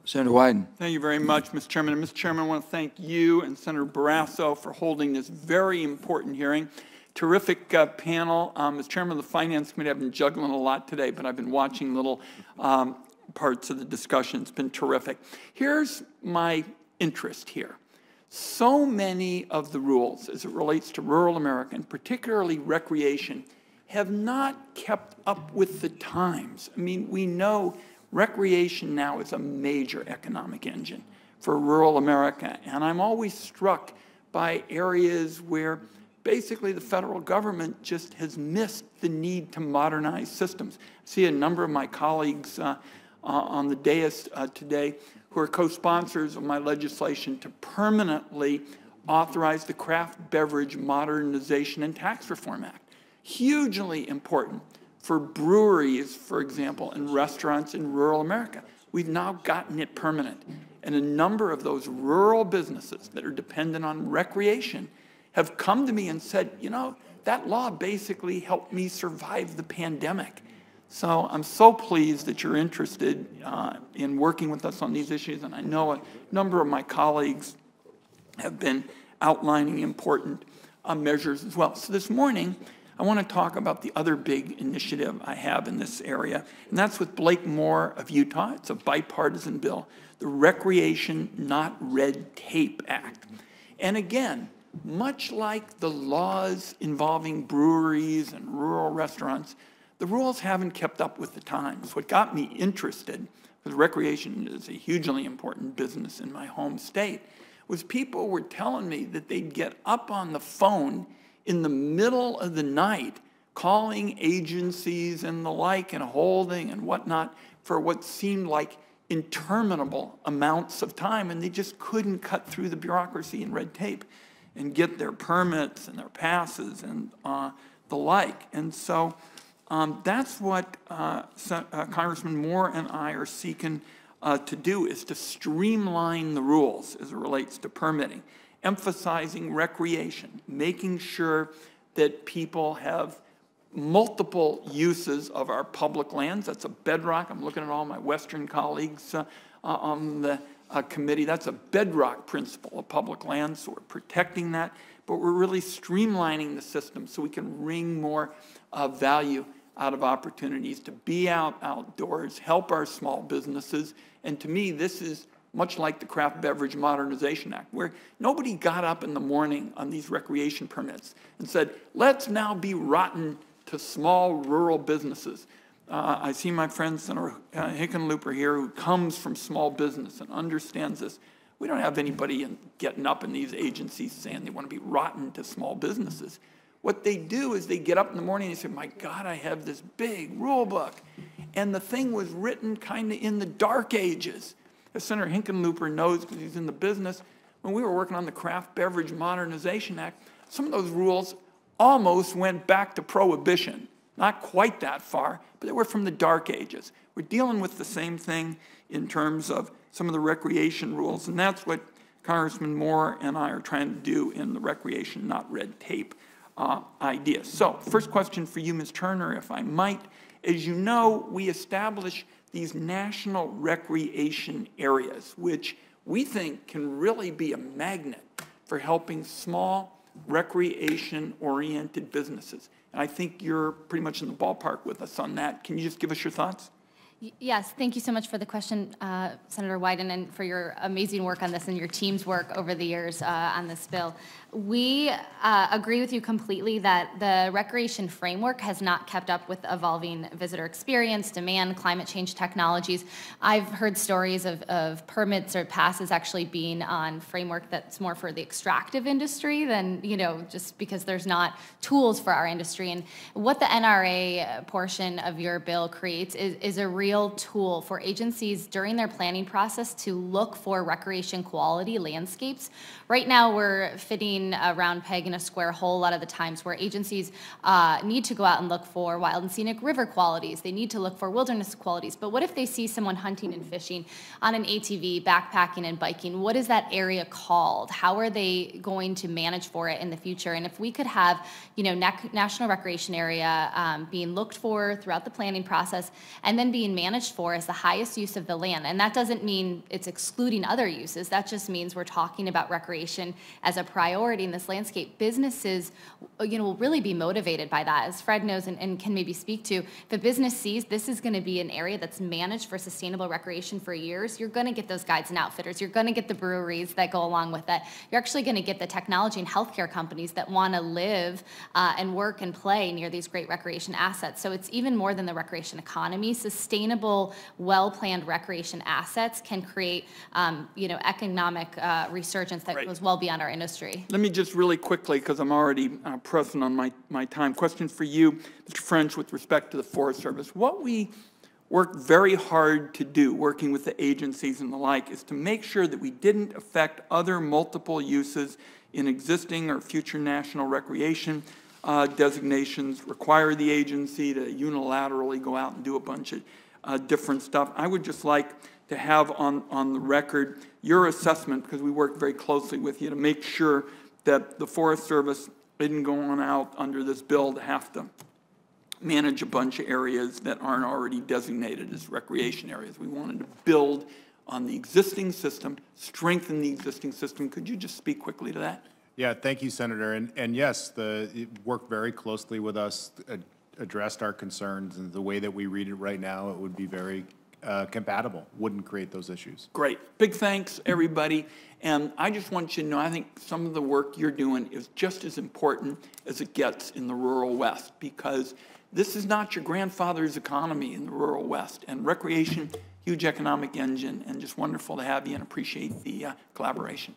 Senator Wyden. Thank you very much, Mr. Chairman. And Mr. Chairman, I want to thank you and Senator Barrasso for holding this very important hearing. Terrific panel. As Chairman of the Finance Committee, I've been juggling a lot today, but I've been watching little parts of the discussion. It's been terrific. Here's my interest here. So many of the rules, as it relates to rural America, and particularly recreation, have not kept up with the times. I mean, we know recreation now is a major economic engine for rural America, and I'm always struck by areas where basically the federal government just has missed the need to modernize systems. I see a number of my colleagues on the dais today who are co-sponsors of my legislation to permanently authorize the Craft Beverage Modernization and Tax Reform Act. Hugely important for breweries, for example, and restaurants in rural America. We've now gotten it permanent. And a number of those rural businesses that are dependent on recreation have come to me and said, you know, that law basically helped me survive the pandemic. So I'm so pleased that you're interested in working with us on these issues, and I know a number of my colleagues have been outlining important measures as well. So this morning, I want to talk about the other big initiative I have in this area, and that's with Blake Moore of Utah. It's a bipartisan bill, the Recreation Not Red Tape Act. And again, much like the laws involving breweries and rural restaurants, the rules haven't kept up with the times. What got me interested, because recreation is a hugely important business in my home state, was people were telling me that they'd get up on the phone in the middle of the night calling agencies and the like and holding and whatnot for what seemed like interminable amounts of time, and they just couldn't cut through the bureaucracy and red tape and get their permits and their passes and the like. And so that's what Congressman Moore and I are seeking to do, is to streamline the rules as it relates to permitting, emphasizing recreation, making sure that people have multiple uses of our public lands. That's a bedrock. I'm looking at all my Western colleagues on the committee. That's a bedrock principle of public lands, so we're protecting that, but we're really streamlining the system so we can wring more value out of opportunities to be outdoors, help our small businesses. And to me, this is much like the Craft Beverage Modernization Act, where nobody got up in the morning on these recreation permits and said, let's now be rotten to small rural businesses. I see my friend Senator Hickenlooper here, who comes from small business and understands this. We don't have anybody getting up in these agencies saying they want to be rotten to small businesses. What they do is they get up in the morning and they say, my God, I have this big rule book. And the thing was written kind of in the dark ages. As Senator Hickenlooper knows, because he's in the business, when we were working on the Craft Beverage Modernization Act, some of those rules almost went back to prohibition. Not quite that far, but they were from the dark ages. We're dealing with the same thing in terms of some of the recreation rules, and that's what Congressman Moore and I are trying to do in the recreation, not red tape idea. So, first question for you, Ms. Turner, if I might. As you know, we established these national recreation areas, which we think can really be a magnet for helping small recreation-oriented businesses. And I think you're pretty much in the ballpark with us on that. Can you just give us your thoughts? Yes, thank you so much for the question, Senator Wyden, and for your amazing work on this and your team's work over the years on this bill. We agree with you completely that the recreation framework has not kept up with evolving visitor experience, demand, climate change technologies. I've heard stories of permits or passes actually being on framework that's more for the extractive industry than, you know, just because there's not tools for our industry. And what the NRA portion of your bill creates is a real tool for agencies during their planning process to look for recreation quality landscapes. Right now, we're fitting shooting a round peg in a square hole a lot of the times, where agencies need to go out and look for wild and scenic river qualities. They need to look for wilderness qualities. But what if they see someone hunting and fishing on an ATV, backpacking and biking? What is that area called? How are they going to manage for it in the future? And if we could have, national recreation area being looked for throughout the planning process and then being managed for as the highest use of the land. And that doesn't mean it's excluding other uses. That just means we're talking about recreation as a priority in this landscape. Businesses, will really be motivated by that. As Fred knows and can maybe speak to, if a business sees this is going to be an area that's managed for sustainable recreation for years, you're going to get those guides and outfitters. You're going to get the breweries that go along with that. You're actually going to get the technology and healthcare companies that want to live and work and play near these great recreation assets. So it's even more than the recreation economy. Sustainable, well-planned recreation assets can create, economic resurgence that goes well beyond our industry. Let me just really quickly, because I'm already pressing on my time. Question for you, Mr. French, with respect to the Forest Service. What we worked very hard to do, working with the agencies and the like, is to make sure that we didn't affect other multiple uses in existing or future national recreation designations, require the agency to unilaterally go out and do a bunch of different stuff. I would just like to have on the record your assessment, because we worked very closely with you to make sure that the Forest Service isn't going out under this bill to have to manage a bunch of areas that aren't already designated as recreation areas. We wanted to build on the existing system, strengthen the existing system. Could you just speak quickly to that? Yeah, thank you, Senator. And yes, it worked very closely with us, addressed our concerns, and the way that we read it right now, it would be very compatible, wouldn't create those issues. Great. Big thanks, everybody. And I just want you to know, I think some of the work you're doing is just as important as it gets in the rural West, because this is not your grandfather's economy in the rural West. And recreation, huge economic engine, and just wonderful to have you and appreciate the collaboration.